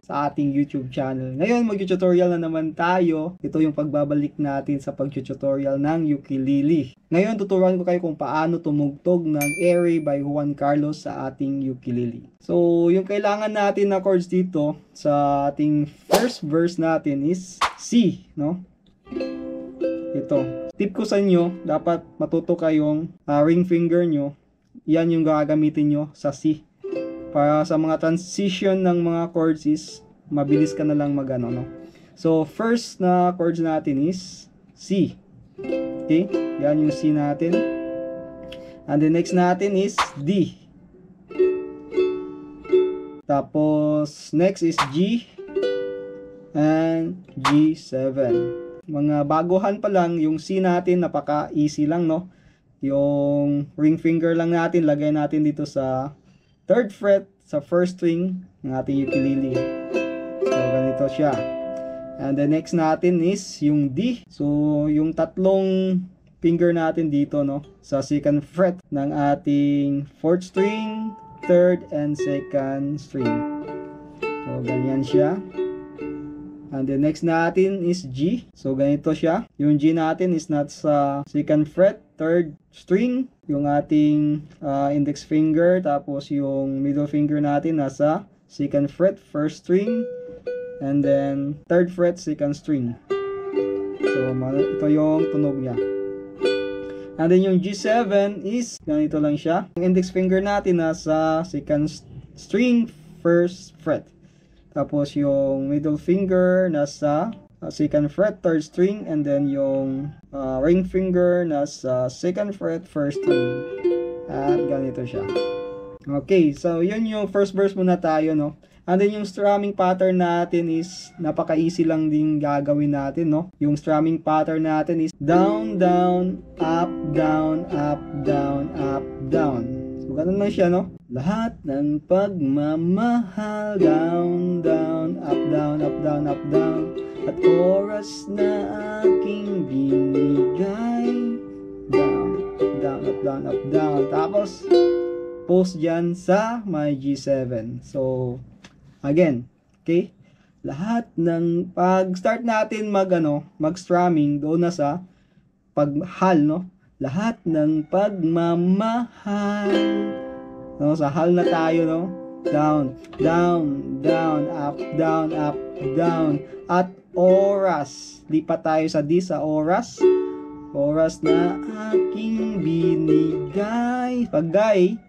sa ating YouTube channel. Ngayon, mag-tutorial na naman tayo. Ito yung pagbabalik natin sa pag-tutorial ng ukulele. Ngayon, tuturuan ko kayo kung paano tumugtog ng Airy by Juan Carlos sa ating ukulele. So, yung kailangan natin na chords dito sa ating first verse natin is C, no? Ito. Tip ko sa inyo, dapat matuto kayong ring finger nyo. Yan yung gagamitin nyo sa C. Para sa mga transition ng mga chords is mabilis ka na lang magano, no? So, first na chords natin is C. Okay? Yan yung C natin. And the next natin is D. Tapos, next is G. And G7. Mga baguhan pa lang, yung C natin, napaka-easy lang, no? Yung ring finger lang natin, lagay natin dito sa 3rd fret sa first string ng ating ukulele. So, ganito siya. And the next natin is yung D. So, yung tatlong finger natin dito, no, sa 2nd fret ng ating 4th string, 3rd, and 2nd string. So, ganyan siya. And the next natin is G. So, ganito siya. Yung G natin is not sa 2nd fret, 3rd string, yung ating index finger, tapos yung middle finger natin nasa 2nd fret, 1st string, and then 3rd fret, 2nd string. So, ito yung tunog niya. And then yung G7 is, ganito lang siya. Yung index finger natin nasa 2nd string, 1st fret. Tapos yung middle finger nasa 2nd fret, 3rd string, and then yung ring finger nasa 2nd fret, 1st string. At ganito siya. Okay, so yun yung first verse muna tayo, no? And then yung strumming pattern natin is napaka-easy lang din gagawin natin, no? Yung strumming pattern natin is down, down, up, down, up, down, up, down. So ganun lang siya, no? Lahat ng pagmamahal, down, down, up, down, up, down, up, down. At oras na aking binigay, down, up, down, up, down, up, down. Tapos, post dyan sa my G7. So, again, okay? Lahat ng pag-start natin mag-strumming, doon na sa paghal, no? Lahat ng pagmamahal. No, sa hal na tayo, no? Down, down, down, up, down, up, down. At oras. Lipat tayo sa D, sa oras. Oras na aking binigay. Pag-gay,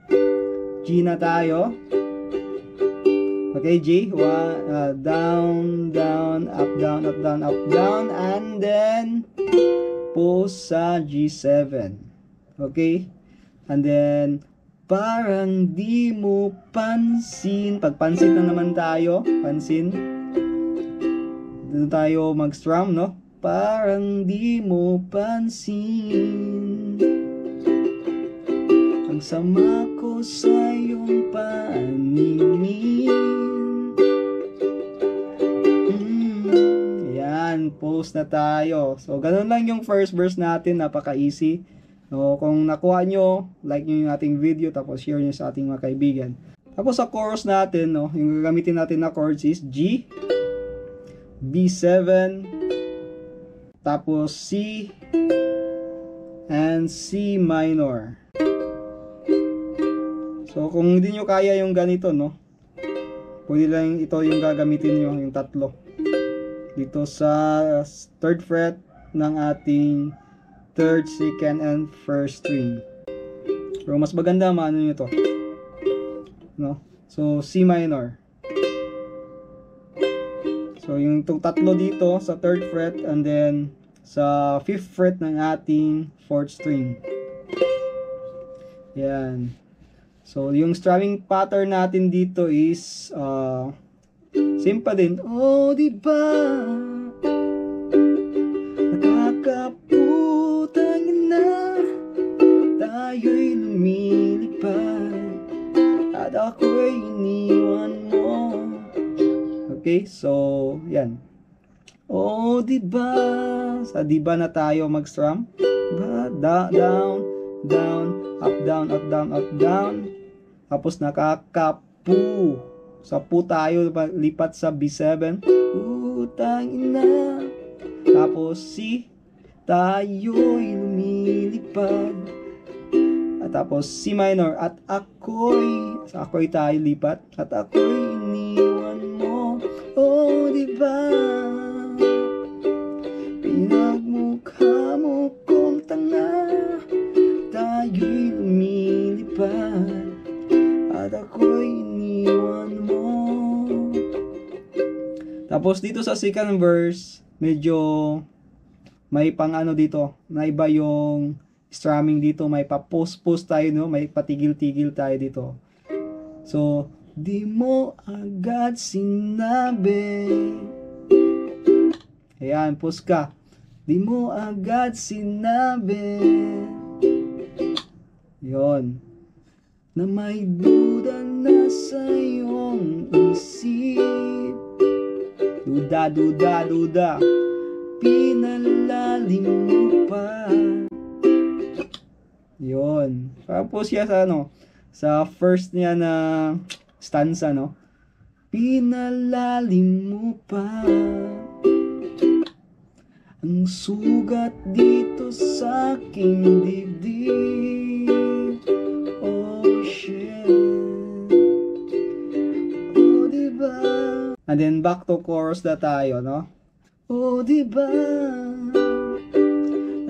G na tayo. Okay, G. Down, down, up, down, up, down, up, down. And then, post sa G7. Okay? And then, parang di mo pansin. Pagpansin na naman tayo. Pansin. Dito tayo mag-strum, no? Parang di mo pansin. Ang sama ko sa iyong paningin. Yan, post na tayo. So, ganun lang yung first verse natin. Napaka-easy. No, kung nakuha nyo, like nyo yung ating video, tapos share nyo sa ating mga kaibigan. Tapos sa chorus natin, no, yung gagamitin natin na chords is G, B7, tapos C, and C minor. So kung hindi nyo kaya yung ganito, no, pwede lang ito yung gagamitin nyo, yung tatlo. Dito sa 3rd fret ng ating 3rd, 2nd, and 1st string. Pero mas maganda maano nyo to, no? So C minor. So yung itong tatlo dito sa 3rd fret, and then sa 5th fret ng ating 4th string. Yan. So yung strumming pattern natin dito is simple din. Oh, diba? Nakakaputang na tayo'y lumilipad at ako'y iniwan mo. Okay, so yan. Oh, diba? Sa diba na tayo mag-strum. Down, down, up, down, up, down, up, down. Tapos nakakapu 10 tayo, lipat sa B7. Tangina. Tapos C, tayo'y lumilipad. At tapos C minor, at ako'y tayo lipat. At ako'y iniwan mo. Oh, diba? Pinagmukha mo kong tanga. Tayo'y lumilipad. At ako'y iniwan mo. Tapos dito sa second verse, medyo may pang ano dito, naiba yung strumming dito, may pa-post tayo, no? May patigil-tigil tayo dito. So, di mo agad sinabi. Ayan, post ka. Di mo agad sinabi. Yon. Na may duda na sa iyong isip. Duda. Pinalalim mo pa. Yon. Tapos siya sa sa first niya na stanza, no? Pinalalim mo pa. Ang sugat dito sa aking dibdib. Oh shit. Oh diba? And then back to chorus na tayo, no? Oh diba?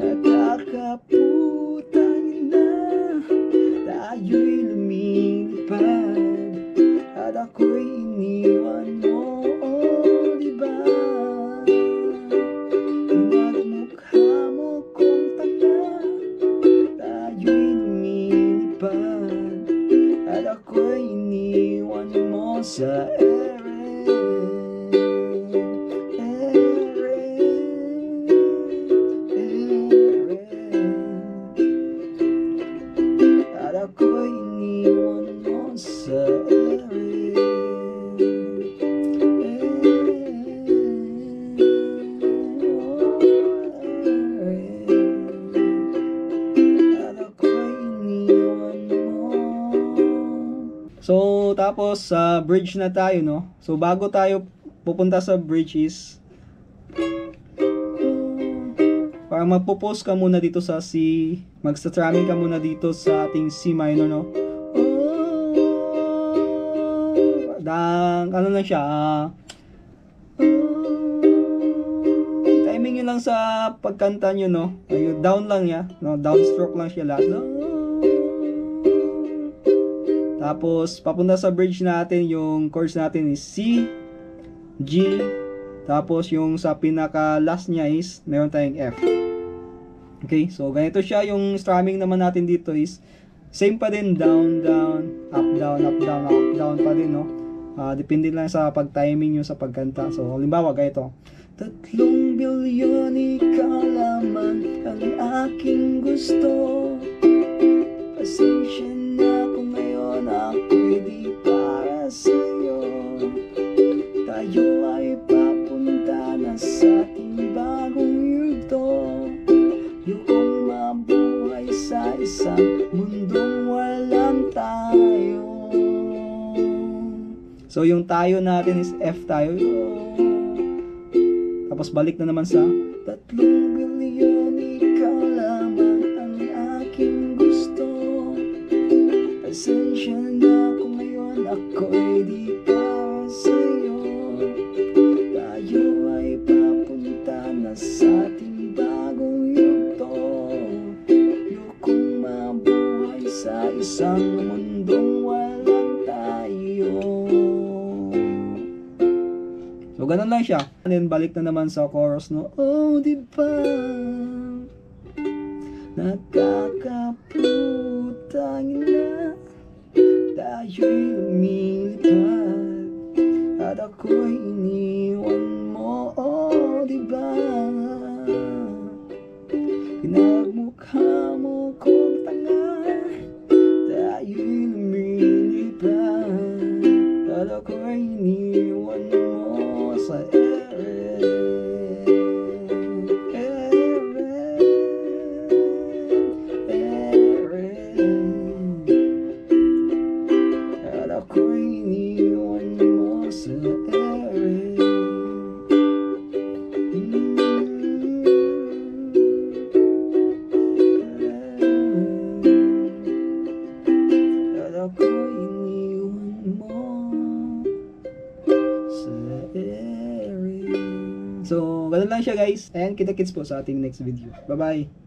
Nakakaputang na. Tayo'y lumilipad. At ako'y iniwan mo. Oh diba? Sa at ako'y iniwan mo sa So, tapos sa bridge na tayo, no? So, bago tayo pupunta sa bridge is parang magpo-pause ka muna dito sa C, magsa-strumming ka muna dito sa ating C minor, no? Ano lang siya, timing nyo lang sa pagkanta nyo, no? Ayun, down lang ya, no? Downstroke lang siya lahat, no? Tapos, papunta sa bridge natin, yung chords natin is C, G, tapos yung sa pinaka last niya is, meron tayong F. Okay, so ganito siya. Yung strumming naman natin dito is, same pa din, down, down, up, down, up, down, up, down pa din, no? Depende lang sa pag-timing nyo sa pagkanta. So, halimbawa, ganito. 3 bilyon ikaw lamang ang aking gusto. Pasensya na kung ngayon ako'y di para sa'yo. Tayo ay papunta na sa ating bagong yugto. Ayokong mabuhay sa isang mundong walang tayo. So yung tayo natin is F tayo. Tapos balik na naman sa 3 bilyon ikaw lamang ang aking gusto. Pasensya na kung ngayon ako'y di para sa'yo. Tayo ay papunta na sa ating bagong yugto. Ayokong mabuhay sa isang mundong walang tayo. So ganun lang siya. And then balik na naman sa chorus, no? Oh, diba? Nakakaputang na. Tayo'y lumilipad. At ako'y iniwan mo. Oh, diba? Pinagmukha mo kong tanga. Tayo'y lumilipad. At ako'y iniwan mo sa At ako'y iniwan mo. ako iniwan mo sa area. So, ganun lang siya guys. And kita-kits po sa ating next video. Bye-bye!